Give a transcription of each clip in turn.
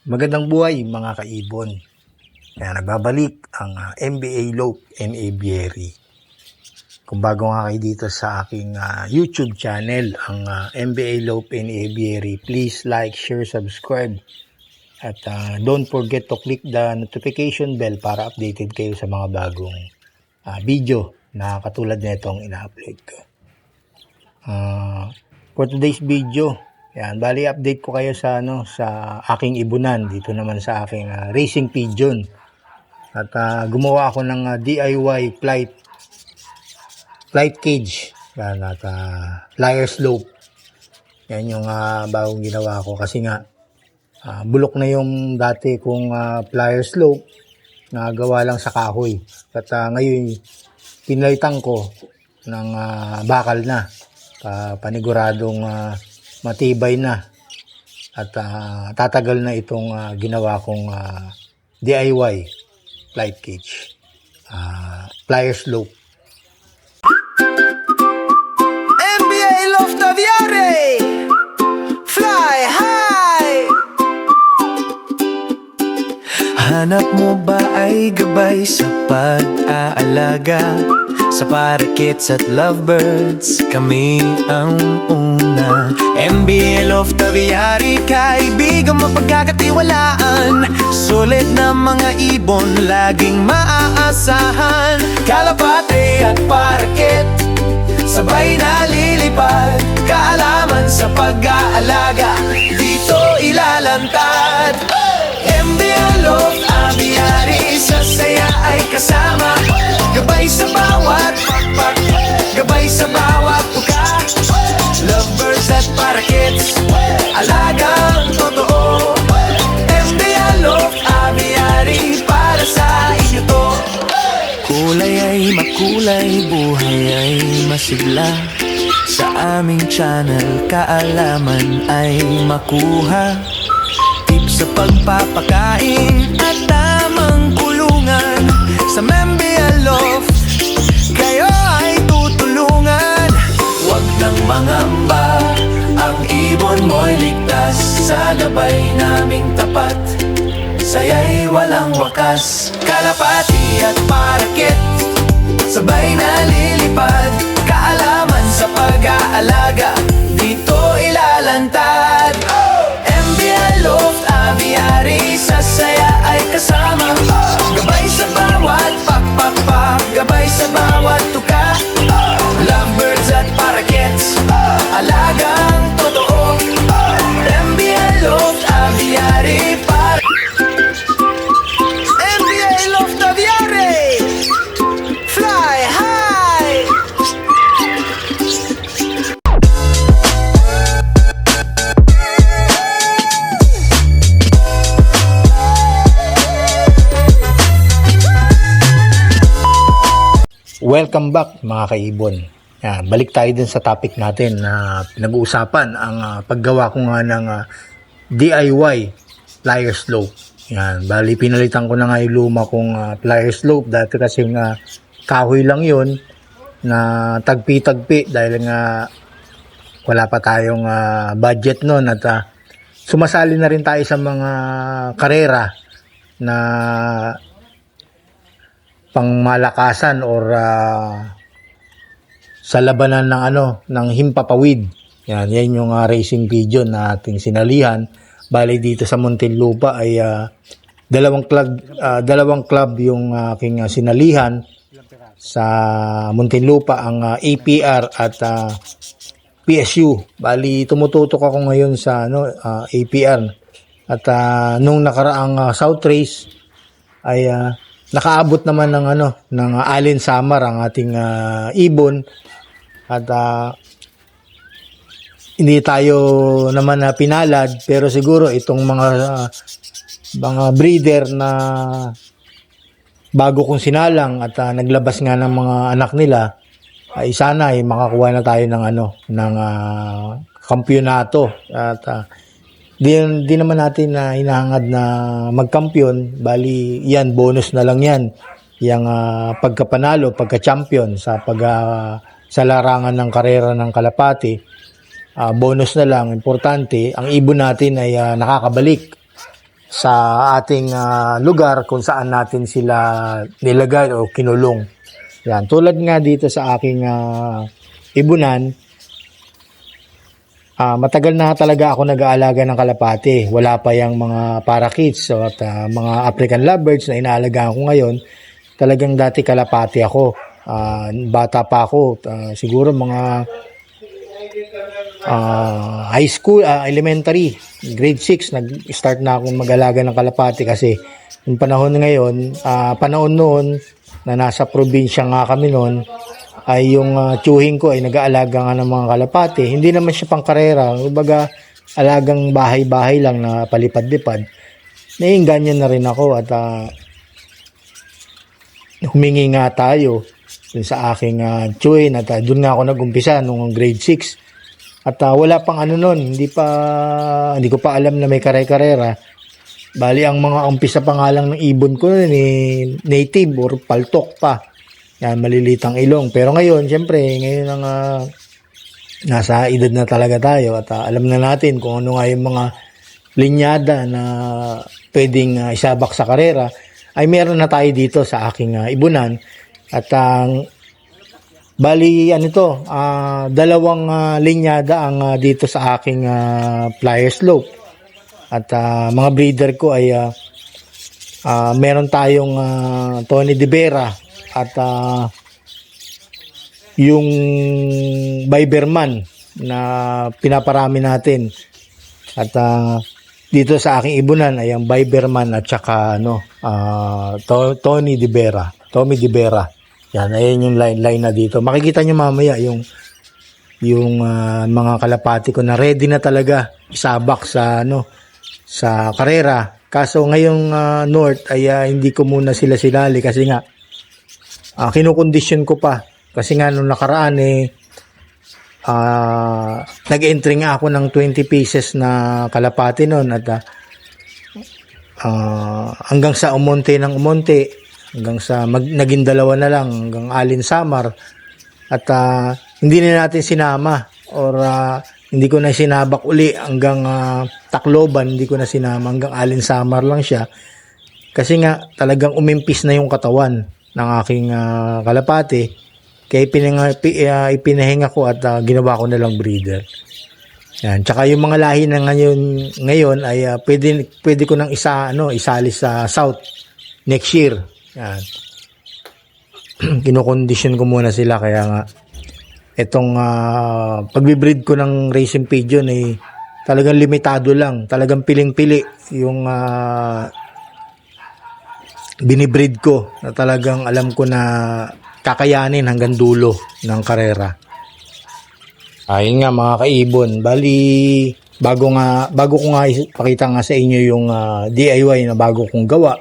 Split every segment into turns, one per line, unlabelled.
Magandang buhay mga kaibon. Nagbabalik ang MBA Lope and Aviary. Kung bago nga kayo dito sa aking YouTube channel, ang MBA Lope and Aviary, please like, share, subscribe. At don't forget to click the notification bell para updated kayo sa mga bagong video na katulad nitong ina-upload ko. For today's video, bali update ko kayo sa sa aking ibunan dito naman sa aking racing pigeon. At gumawa ako ng DIY flight cage. Yan, at flyer slope. Yan yung bagong ginawa ko kasi nga bulok na yung dati kong flyer slope na gawa lang sa kahoy. At ngayon pinalitan ko ng bakal na. Paniguradong matibay na at tatagal na itong ginawa kong DIY flight cage, flyer slope.
MBA Loft Aviary, fly high. Hanap mo ba ay gabay sa pag-aalaga sa parakeets at lovebirds? Kami ang una. MBA Loft Aviary, kaibigan mapagkakatiwalaan. Sulit na mga ibon, laging maaasahan. Kalapate at paraket, sabay na lilipad. Kaalaman sa pag-aalaga, dito ilalantad. MBA Loft Aviary, sa saya ay kasama. Gabay sa bawat pakpak, gabay sa bawat tuka. Lovebirds at parakeets, alagang totoo. MBA Loft Aviary, para sa inyo to. Kulay ay makulay, buhay ay masigla. Sa aming channel, kaalaman ay makuha. Tips sa pagpapakain at tamang kulungan. Sa MBA Loft, kayo ay tutulungan. Huwag nang mangamba, ang ibon mo'y ligtas. Sa gabay naming tapat, saya'y walang wakas. Kalapati at paraket, sabay na lilipad. Kaalaman sa pag-aalaga, dito ilalantad. MBA Loft Aviary, sa saya ay kasama. Gabay sa bawat pakpak, gabay sa bawat tuka. Lovebirds at parakeets, alagang totoo. MBA Loft Aviary, MBA Loft Aviary, fly high.
Welcome back mga kaibon. Balik tayo dun sa topic natin na pinag-uusapan ang paggawa ko nga ng DIY flyer slope. Bali pinalitan ko na nga yung luma kong flyer slope. Dati kasi kahoy lang yun na tagpi-tagpi dahil nga wala pa tayong budget noon at sumasali na rin tayo sa mga karera na pangmalakasan or sa labanan ng himpapawid. Yan yung racing pigeon na ating sinalihan. Bali dito sa Muntinlupa ay dalawang club yung aking sinalihan sa Muntinlupa, ang APR at PSU. Bali tumututok ako ngayon sa APR at nung nakaraang South Race ay nakaabot naman ng Allen Samar ang ating ibon at hindi tayo naman pinalad, pero siguro itong mga breeder na bago kong sinalang at naglabas nga ng mga anak nila ay sana ay makakuha na tayo ng kampyonato at di naman natin hinahangad na magkampiyon. Bali yan, bonus na lang yan, yung pagkapanalo, pagka-champion sa larangan ng karera ng kalapati. Bonus na lang, importante ang ibon natin ay nakakabalik sa ating lugar kung saan natin sila nilagay o kinulong. Yan. Tulad nga dito sa aking ibunan, matagal na talaga ako nag-aalaga ng kalapati. Wala pa yung mga parakeets at mga African lovebirds na inaalagaan ko ngayon. Talagang dati kalapati ako. Bata pa ako. Siguro mga high school, elementary, grade 6, nag-start na akong mag-alaga ng kalapati kasi yung panahon ngayon, panahon noon na nasa probinsya nga kami noon, ay yung tiyuhin ko ay nag-aalaga nga ng mga kalapati. Hindi naman siya pang karera, kumbaga alagang bahay-bahay lang na palipad-lipad. Naiinganyan na rin ako at humingi nga tayo dun sa aking tiyuhin at doon nga ako nag-umpisa nung grade 6. At wala pang ano noon, hindi ko pa alam na may kare-karera. Bali ang mga umpisa pa nga lang ng ibon ko noon native or paltok pa. Yan, malilitang ilong. Pero ngayon, siyempre, ngayon ang nasa edad na talaga tayo at alam na natin kung ano nga yung mga linyada na pwedeng isabak sa karera, ay meron na tayo dito sa aking ibunan. At bali, dalawang linyada ang dito sa aking flyer slope. At mga breeder ko ay meron tayong Tony De Vera at yung Biberman na pinaparami natin. At dito sa aking ibunan ay ang Biberman at saka Tony De Vera. Tommy De Vera. Yan, ayan yung line na dito. Makikita nyo mamaya yung mga kalapati ko na ready na talaga isabak sa karera. Kaso ngayong north ay hindi ko muna sila sinali kasi nga kinukondisyon ko pa. Kasi nga nung nakaraan nag-entry nga ako ng 20 pieces na kalapati noon at hanggang sa umonte hanggang sa naging dalawa na lang hanggang Alin Samar at hindi na natin sinama or hindi ko na sinabak uli hanggang Tacloban, hindi ko na sinama hanggang Alin Samar lang siya kasi nga talagang umimpis na yung katawan ng aking kalapati kaya ipinahinga ko at ginawa ko na lang breeder. Yan. Tsaka yung mga lahi na ngayon ay pwede ko nang isali sa South next year. Yan. Kinokondisyon ko muna sila kaya nga itong pagbibreed ko ng racing pigeon ay talagang limitado lang, talagang piling-pili yung binibreed ko na talagang alam ko na kakayanin hanggang dulo ng karera. Ayun nga mga kaibon, bali bago ko nga ipakita nga sa inyo yung DIY na bago kong gawa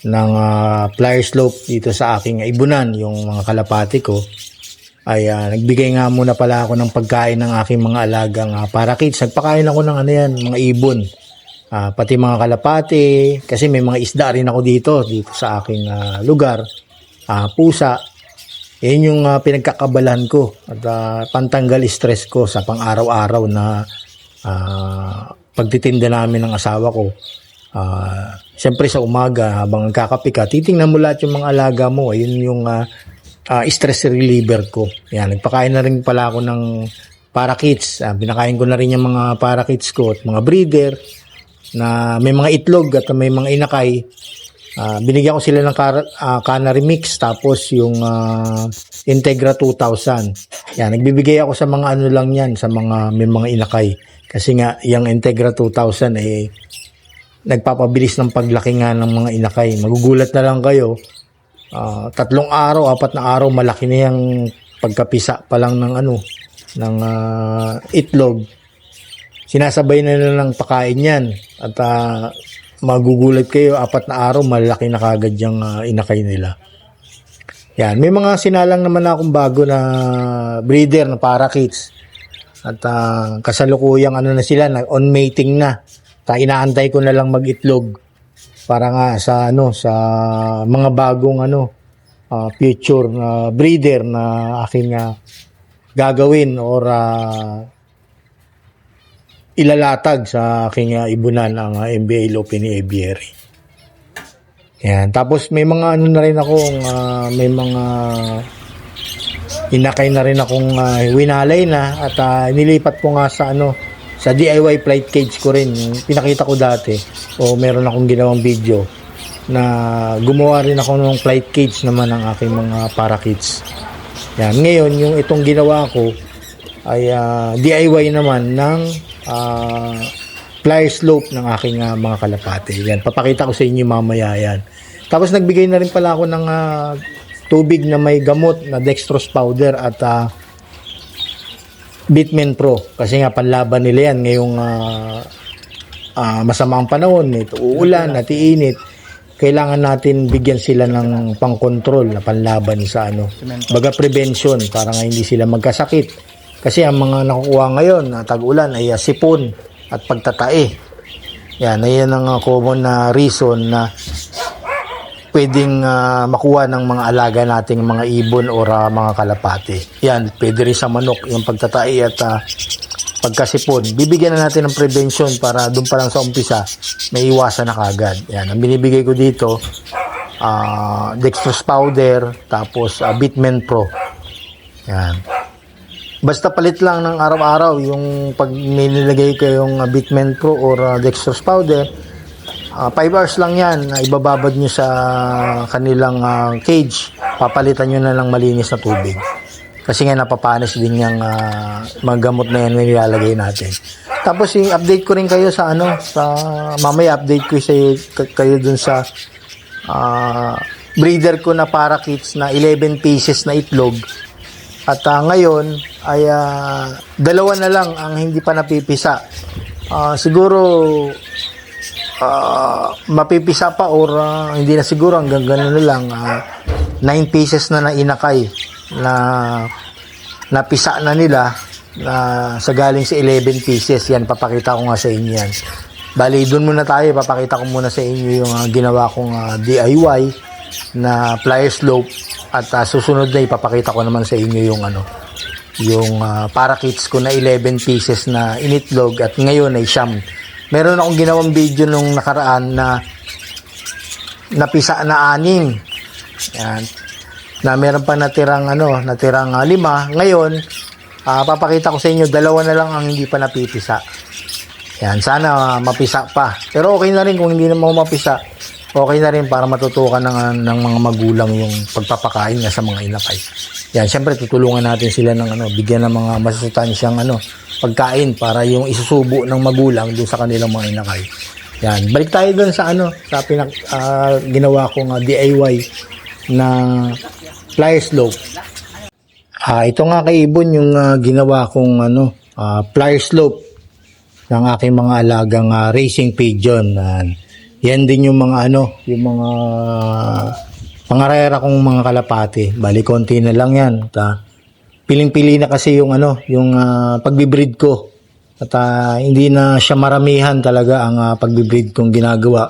ng flyer slope dito sa aking ibunan, yung mga kalapati ko ay nagbigay nga muna pala ako ng pagkain ng aking mga alagang parakeets. Nagpakain ako ng mga ibon, pati mga kalapati kasi may mga isda rin ako dito sa aking lugar, pusa. Yan yung pinagkakabalan ko at pantanggal stress ko sa pang-araw-araw na pagtitinda namin ng asawa ko. Siyempre sa umaga habang nagkakape ka, titingnan mo lahat yung mga alaga mo. Ayun yung stress reliever ko. Yan, nagpakain na rin pala ako ng parakeets. Binakain ko na rin yung mga parakeets ko at mga breeder na may mga itlog at may mga inakay. Binigyan ko sila ng canary mix tapos yung Integra 2000. Yan, nagbibigay ako sa mga lang yan, sa mga may mga inakay. Kasi nga, yung Integra 2000 nagpapabilis ng paglaki nga ng mga inakay. Magugulat na lang kayo. 3 araw, 4 na araw, malaki na yung pagkapisa pa lang ng ng itlog. Sinasabay na lang pakain yan. At magugulat kayo, 4 na araw, malaki na kagad yung inakay nila. Yan. May mga sinalang naman akong bago na breeder na parakeets. At kasalukuyang na sila, on mating na. Inaantay ko na lang mag-itlog para nga sa mga bagong future breeder na aking gagawin or ilalatag sa aking ibunan ang MBA Lupini Aviary. Yan. Tapos may mga ano na rin akong may mga inakay na rin akong winalay na at nilipat ko nga sa sa DIY flight cage ko rin. Yung pinakita ko dati o meron akong ginawang video na gumawa rin ako ng flight cage naman ng aking mga parakeets. Yan. Ngayon, yung itong ginawa ko ay DIY naman ng flyer slope ng aking mga kalapate. Yan, papakita ko sa inyo mamaya yan. Tapos nagbigay na rin pala ako ng tubig na may gamot na dextrose powder at Bitmen Pro. Kasi nga panlaban nila yan ngayong masama ang panahon, ito uulan at iinit. Kailangan natin bigyan sila ng pang-control na panlaban sa baga prevention para nga hindi sila magkasakit. Kasi ang mga nakukuha ngayon na tag-ulan ay sipon at pagtatae. Yan, ayan ang common na reason na pwedeng makuha ng mga alaga nating mga ibon o mga kalapate. Yan, pwede rin sa manok yung pagtatae at pagkasipon. Bibigyan na natin ng prevention para doon pa lang sa umpisa may iwasan na kagad. Yan, ang binibigay ko dito dextrose powder tapos Bitmen Pro. Yan. Basta palit lang ng araw-araw yung pag nilagay ko yung Bitmen Pro or dextrose powder, 5 hours lang yan, ibababad nyo sa kanilang cage, papalitan nyo na lang malinis na tubig kasi nga napapanis din yung mga gamot na yan na nilalagay natin. Tapos i-update ko rin kayo sa sa mamaya update ko kayo dun sa breeder ko na parakeets na 11 pieces na itlog. At ngayon ay 2 na lang ang hindi pa napipisa. Siguro mapipisa pa or hindi na siguro, hanggang ganun na lang. 9 pieces na inakay na napisa na nila na sa galing sa 11 pieces. Yan, papakita ko nga sa inyo yan. Bali, dun muna tayo. Papakita ko muna sa inyo yung ginawa kong DIY na flyer slope at susunod na ipapakita ko naman sa inyo yung yung parakeets ko na 11 pieces na initlog at ngayon ay siyam. Meron akong ginawang video nung nakaraan na napisa na 6. Yan. Na meron pa natirang 5. Ngayon, papakita ko sa inyo 2 na lang ang hindi pa napipisa. Yan, sana mapisa pa. Pero okay na rin kung hindi na mapisa. Okay na rin para matutukan ng mga magulang yung pagpapakain nga sa mga inakay. Yan, syempre tutulungan natin sila ng bigyan ng mga masustansyang pagkain para yung isusubo ng magulang dun sa kanilang mga inakay. Yan, balik tayo dun sa sa ginawa kong DIY na flyer slope. Ito nga kay Ibon yung ginawa kong flyer slope ng aking mga alagang racing pigeon. Yan din yung mga yung mga pangarera kong mga kalapate. Bali konti na lang yan. Piling-pili na kasi yung yung pagbibreed ko. At hindi na siya maramihan talaga ang pagbibreed kong ginagawa.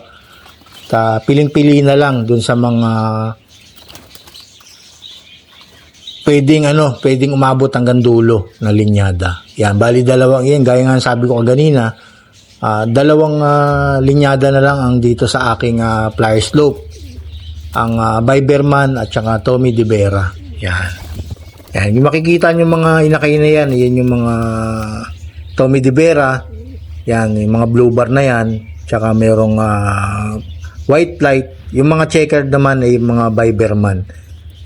At piling-pili na lang dun sa mga pwedeng umabot hanggang dulo na linyada. Yan, bali dalawang yan, gaya nga sabi ko kanina, 2 linyada na lang ang dito sa aking flyer slope. Ang Biberman at saka Tommy De Vera. Yan. Yan, yung makikita nyo mga inakay na yan, yan yung mga Tommy De Vera. Yan, yung mga blue bar na yan. Tsaka merong white light. Yung mga checkered naman ay yung mga Biberman.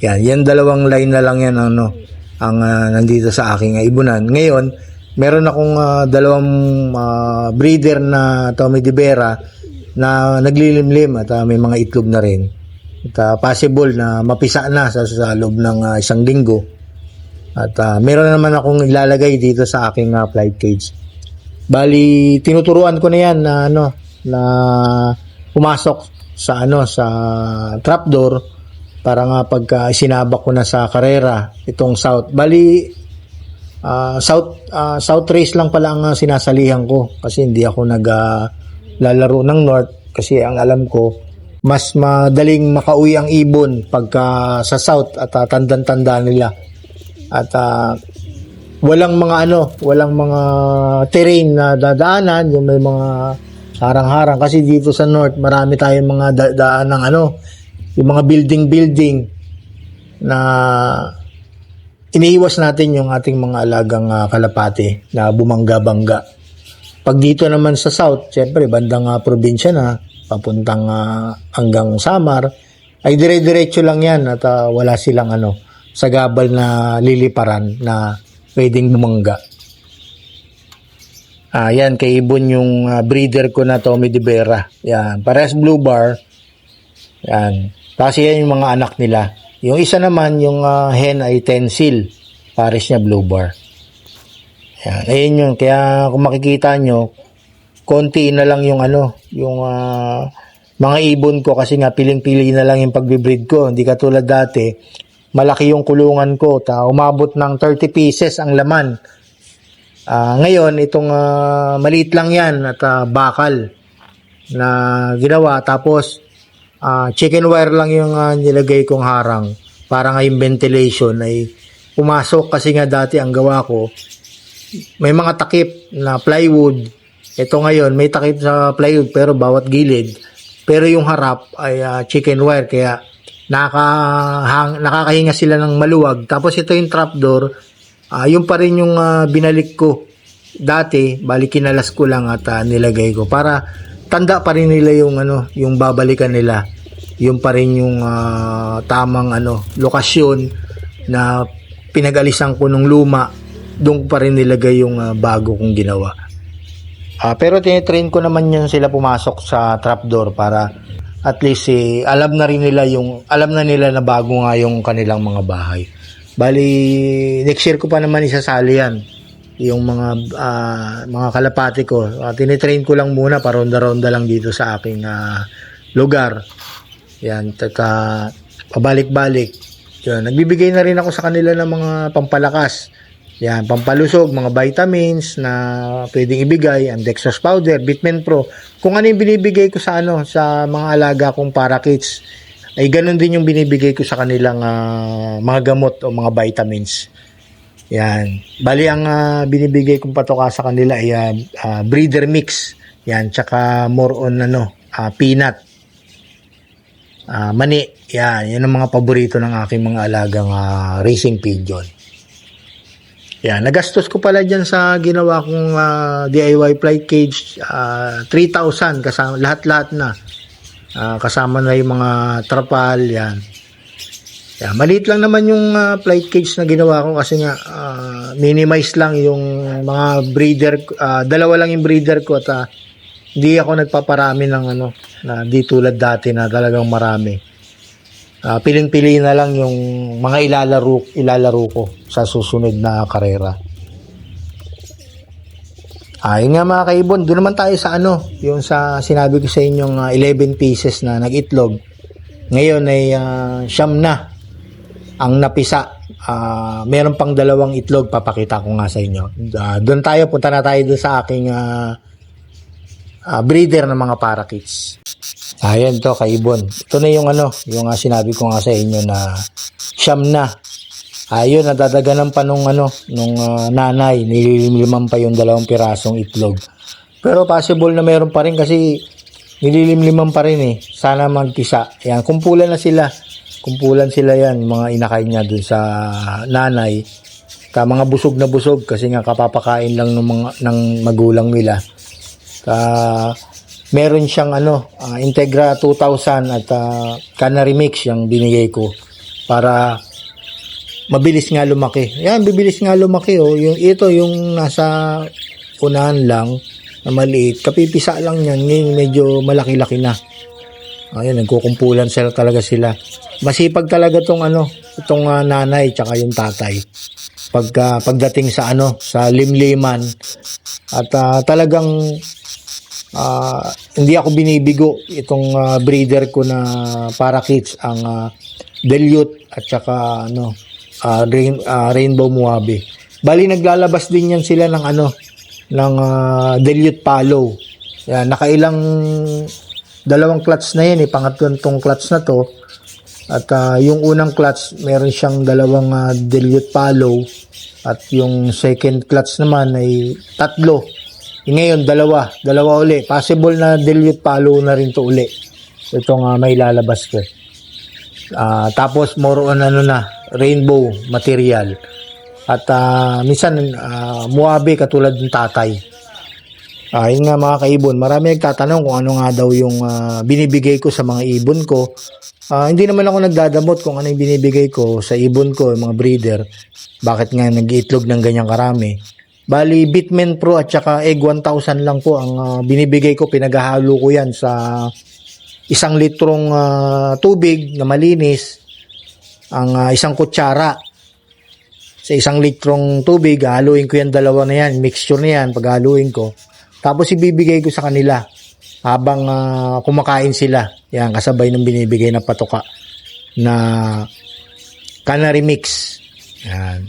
Yan 2 line na lang yan ang nandito sa aking ibunan. Ngayon, meron akong 2 breeder na Tommy De Vera na naglilimlim at may mga itlog na rin. At possible na mapisa na sa loob ng 1 linggo. At meron naman akong ilalagay dito sa aking flight cage. Bali, tinuturuan ko na yan na na pumasok sa sa trapdoor para nga pagka sinabak ko na sa karera itong south. Bali, south race lang pala ang sinasalihan ko kasi hindi ako naglalaro ng north kasi ang alam ko mas madaling makauwi ang ibon pagka sa south at tandang-tanda nila. At walang mga terrain na dadaanan, yung may mga harang-harang kasi dito sa north marami tayong mga daan ng yung mga building na iniiwas natin yung ating mga alagang kalapate na bumangga-bangga. Pag dito naman sa south, syempre bandang probinsya na, papuntang hanggang Samar, ay dire-diretso lang yan at wala silang sagabal na liliparan na pwedeng bumangga. Yan, kay Ibon yung breeder ko na Tommy de Vera. Yan, parehas blue bar. Yan. Kasi yan yung mga anak nila. Yung isa naman, yung hen ay Tensil. Pares niya blue bar. Yan, ayun yun. Kaya kung makikita nyo, konti na lang yung yung mga ibon ko kasi nga piling-pili na lang yung pagbibreed ko. Hindi katulad dati, malaki yung kulungan ko. Umabot ng 30 pieces ang laman. Ngayon, itong maliit lang yan at bakal na ginawa. Tapos, chicken wire lang yung nilagay kong harang para nga yung ventilation ay pumasok kasi nga dati ang gawa ko may mga takip na plywood. Ito ngayon may takip sa plywood pero bawat gilid, pero yung harap ay chicken wire kaya nakakahinga sila ng maluwag. Tapos ito yung trapdoor, yung pa rin yung binalik ko dati, balik kinalas ko lang at nilagay ko para tanda pa rin nila yung yung babalikan nila, yung pa rin yung tamang lokasyon na pinag-alisan ko nung luma, doon pa rin nilagay yung bago kong ginawa. Pero tinitrain ko naman yun sila pumasok sa trapdoor para at least alam na nila na bago nga yung kanilang mga bahay. Bali next year ko pa naman isasali yan yung mga kalapati ko. Tinitrain ko lang muna, paronda-ronda lang dito sa aking lugar. Yan, pabalik-balik. Yan, nagbibigay na rin ako sa kanila ng mga pampalakas. Yan, pampalusog, mga vitamins na pwedeng ibigay, ang dextrose powder, Bitmen Pro. Kung ano yung binibigay ko sa sa mga alaga kong parakeets, ay ganun din yung binibigay ko sa kanilang mga gamot o mga vitamins. Yan. Bali ang binibigay kong patoka sa kanila ay breeder mix. Yan, tsaka more on peanut. Mani. Yan ang mga paborito ng aking mga alagang racing pigeon. Yan, nagastos ko pala diyan sa ginawa kong DIY flight cage 3,000 kasama lahat-lahat na. Kasama na yung mga trapal, yan. Yeah, maliit lang naman yung flight cage na ginawa ko kasi nga minimize lang yung mga breeder, dalawa lang yung breeder ko at hindi ako nagpaparami ng na di tulad dati na talagang marami. Piling-pili na lang yung mga ilalaro ko sa susunod na karera. Yun nga mga kaibon, doon naman tayo sa yung sa sinabi ko sa inyong 11 pieces na nag-itlog. Ngayon ay siyam na ang napisa. Meron pang 2 itlog, papakita ko nga sa inyo. Doon tayo, punta na tayo doon sa aking breeder ng mga parakeets. Ayan to, kaibon. Ito na yung yung sinabi ko nga sa inyo na siyam na. Ayun, nadadaganan pa nung nanay, nililimliman pa yung 2 pirasong itlog. Pero possible na meron pa rin kasi nililimliman pa rin Sana magpisa. Ayan, kumpulan sila yan, mga inakay niya dun sa nanay. Mga busog na busog kasi nga kapapakain lang ng magulang nila. Meron siyang Integra 2000 at Canary Mix yung binigay ko para mabilis nga lumaki. Yan, bibilis nga lumaki yung nasa unahan lang na maliit. Kapipisa lang yan, ngayon medyo malaki-laki na. Ayan, nagkukumpulan talaga sila. Masipag talaga itong nanay tsaka yung tatay. Pagdating sa sa limliman at talagang hindi ako binibigo itong breeder ko na parakeets, ang Delute at saka Rainbow Mojave. Bali naglalabas din yan sila ng ng Delute Palo. Yan, nakailang 2 clutch na yan pangatlong clutch na to. At yung unang clutch meron siyang 2 Delute Palo At yung second clutch naman ay 3. Ngayon, dalawa uli. Possible na dilute palo na rin to uli. Itong may lalabas ko. Tapos more on rainbow material. At minsan muabe katulad ng tatay. Yun nga mga kaibon, marami nagtatanong kung ano nga daw yung binibigay ko sa mga ibon ko. Hindi naman ako nagdadamot kung ano yung binibigay ko sa ibon ko, yung mga breeder. Bakit nga nag-iitlog ng ganyang karami? Bali, Bitmen Pro at saka Egg 1000 lang po ang binibigay ko. Pinaghahalo ko yan sa 1 litrong tubig na malinis. Ang 1 kutsara sa 1 litrong tubig, haluin ko yan, 2 na yan, mixture na yan, paghaluin ko. Tapos ibibigay ko sa kanila habang kumakain sila. Yan, kasabay ng binibigay na patuka na canary mix. Yan.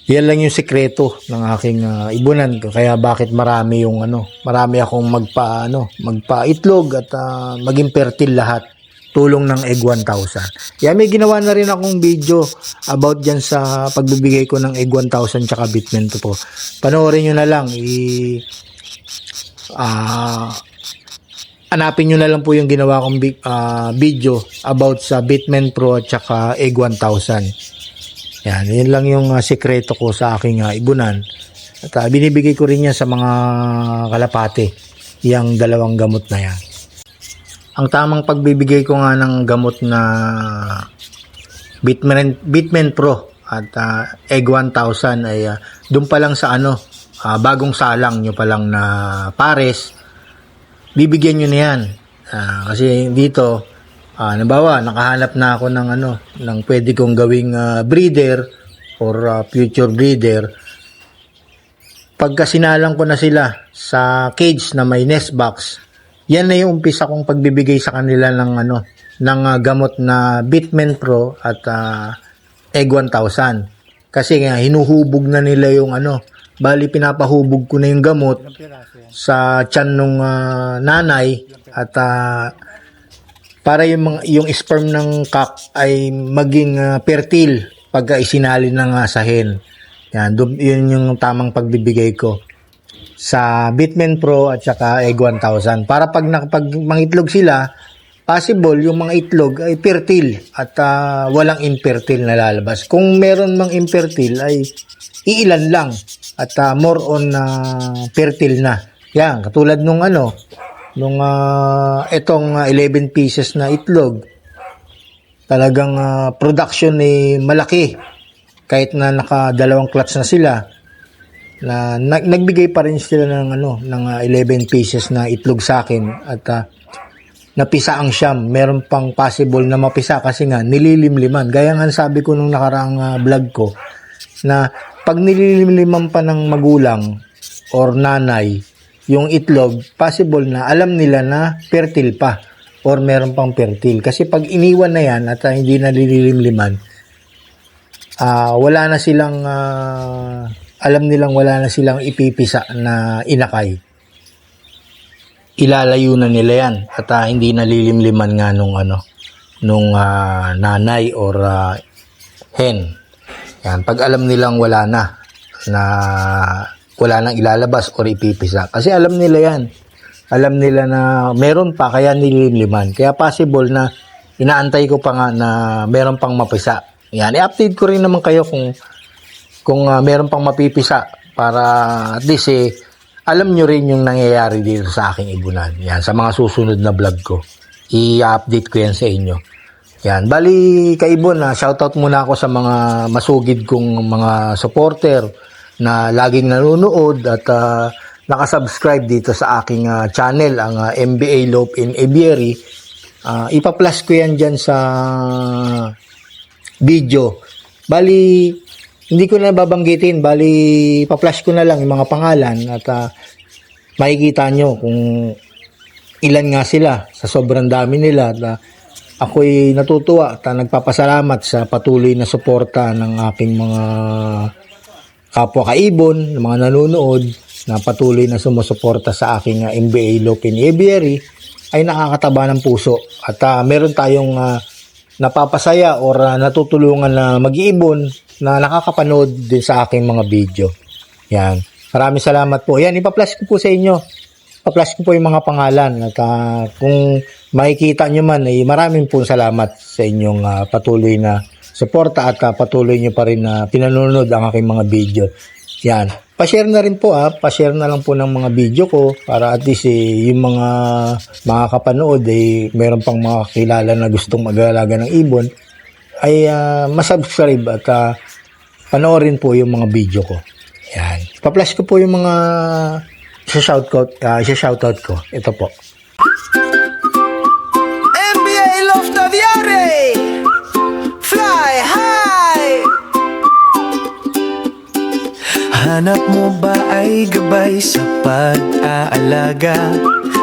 Yan lang yung sikreto ng aking ibunan. Kaya bakit marami yung marami akong magpa-itlog at maging fertile lahat. Tulong ng Egg 1000. Yan, may ginawa na rin akong video about dyan sa pagbibigay ko ng Egg 1000 tsaka Bitmen to po. Panoorin nyo na lang. Hanapin nyo na lang po yung ginawa kong video about sa Bitmen Pro at saka Egg 1000. Yan, yun lang yung sikreto ko sa aking ibunan. At binibigay ko rin yan sa mga kalapate, yung 2 gamot na yan. Ang tamang pagbibigay ko nga ng gamot na Bitmen Pro at Egg 1000 ay doon pa lang sa bagong salang nyo pa lang na pares, bibigyan nyo na yan. Kasi dito, nabawa, nakahanap na ako ng pwede kong gawing breeder or future breeder. Pagka sinalang ko na sila sa cage na may nest box, yan na yung umpisa kong pagbibigay sa kanila ng gamot na Bitmen Pro at Egg 1000. Kasi nga hinuhubog na nila yung bali pinapahubog ko na yung gamot sa tiyan nung nanay at para yung sperm ng cock ay maging fertile pagka isinalin ng sa hen. Yan, yun yung tamang pagbibigay ko sa Bitmen Pro at saka Egg 1000. Para pag mangitlog sila, possible yung mga itlog ay fertile at walang infertile na lalabas. Kung meron mang infertile ay iilan lang at more on fertile na. Yan, katulad nung itong 11 pieces na itlog, talagang production malaki kahit na naka 2 clutch na sila, na nagbigay pa rin sila ng 11 pieces na itlog sa akin at napisa ang siyam. Meron pang possible na mapisa kasi nga nililimliman. Gaya nga sabi ko nung nakaraang vlog ko na pag nililimliman pa ng magulang or nanay yung itlog, possible na alam nila na fertile pa or meron pang fertile. Kasi pag iniwan na yan at hindi na nililimliman, wala na silang alam nilang wala na silang ipipisa na inakay. Ilalayo na nila yan at hindi nalilimliman nga nung nanay or hen. Yan, pag alam nilang wala nang ilalabas or ipipisa. Kasi alam nila yan. Alam nila na meron pa kaya nililimliman. Kaya possible na inaantay ko pa nga na meron pang mapisa. Yan, i-update ko rin naman kayo kung meron pang mapipisa para at least alam nyo rin yung nangyayari dito sa aking ibunan. Yan, sa mga susunod na vlog ko. I-update ko yan sa inyo. Yan, bali kaibon shoutout muna ako sa mga masugid kong mga supporter na laging nanonood at nakasubscribe dito sa aking channel, ang MBA Lope in Aviary. Ipa-plus ko yan dyan sa video. Bali, hindi ko na babanggitin. Bali, ipa-flash ko na lang yung mga pangalan at makikita nyo kung ilan nga sila sa sobrang dami nila. At ako'y natutuwa at nagpapasalamat sa patuloy na suporta ng aking mga kapwa kaibon, ng mga nanonood na patuloy na sumusuporta sa aking MBA Lope in Aviary ay nakakataba ng puso. At meron tayong napapasaya or natutulungan na mag-iibon na nakakapanood din sa aking mga video. Yan. Maraming salamat po. Yan, ipa-flash ko po sa inyo. Pa-flash ko po yung mga pangalan. At kung makikita nyo man, ay maraming po salamat sa inyong patuloy na suporta at patuloy nyo pa rin na pinanonood ang aking mga video. Yan. Pa-share na rin po pa-share na lang po ng mga video ko para at least yung mga makakapanood meron pang mga kilala na gustong mag-aalaga ng ibon ay masubscribe at panoorin po yung mga video ko. Yan. Pa-flash ko po yung mga shoutout ko. Ito po.
NBA Love Taviare, Fly High. Hanap mo ba ay gabay sa pag-aalaga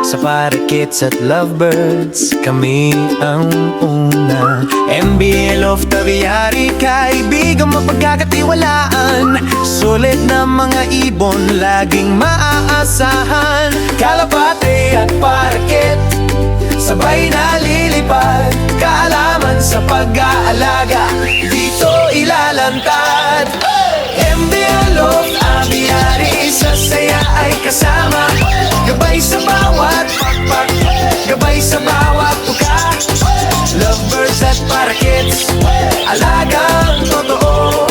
sa parakeets at lovebirds? Kami ang una. NBA Love Taviari, kaibigan mapagkakatiwalaan. Sulit na mga ibon, laging maaasahan. Kalapate at paraket, sabay na lilipad. Kaalaman sa pag-aalaga, dito ilalantad. MBA Love Aviary, sa saya ay kasama. Gabay sa bawat pakpak, gabay sa bawat tuka. Lovebirds at parakeets, alagang totoo.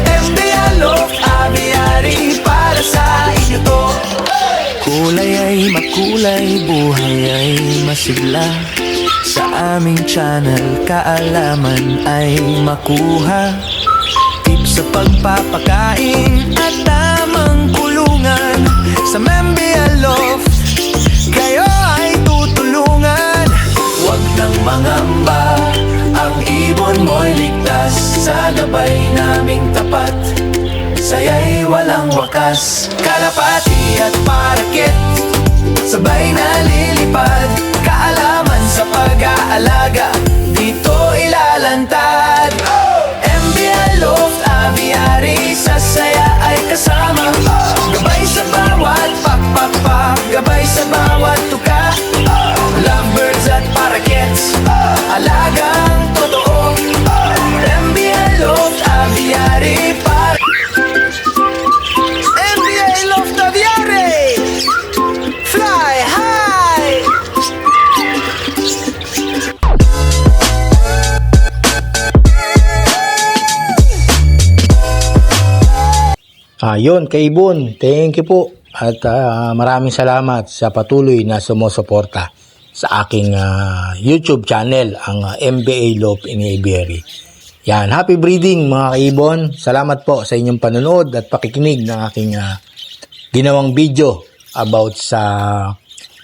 MBA Love Aviary, para sa inyo to. Kulay ay makulay, buhay ay masigla. Sa aming channel, kaalaman ay makuha. Tips sa pagpapakain at tamang kulungan. Sa MBA Love, kayo ay tutulungan. Huwag nang mangamba, ang ibon mo'y ligtas. Sa gabay naming tapat, saya'y walang wakas. Kalapati at paraket, sabay na lilipad. Kaalaman sa pag-aalaga, dito ilalantad. MBA Love Aviary, sa saya ay kasama. Gabay sa bawat pakpakpak, gabay sa bawat tuka. Lovebirds at parakeets, alagang totoo. MBA Love Aviary, MBA Love Taviare, Fly High.
Yun, kaibon, thank you po. At maraming salamat sa patuloy na sumusuporta sa aking YouTube channel, ang MBA Love in Aviary. Yan, happy breeding mga kaibon. Salamat po sa inyong panonood at pakikinig ng aking ginawang video about sa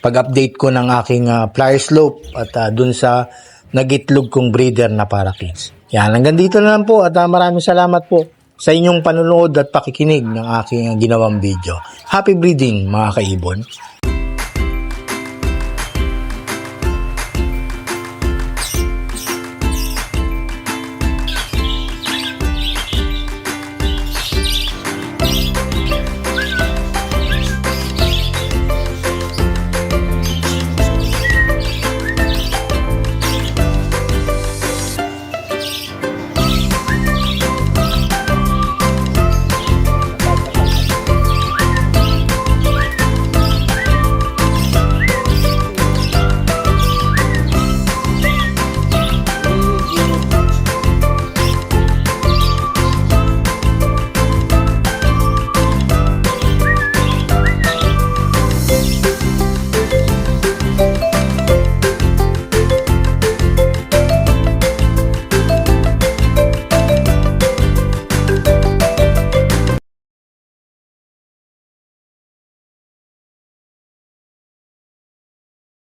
pag-update ko ng aking flyer slope at dun sa nagitlog kong breeder na parakeets. Yan, hanggang dito na lang po at maraming salamat po sa inyong panonood at pakikinig ng aking ginawang video. Happy breeding mga kaibon.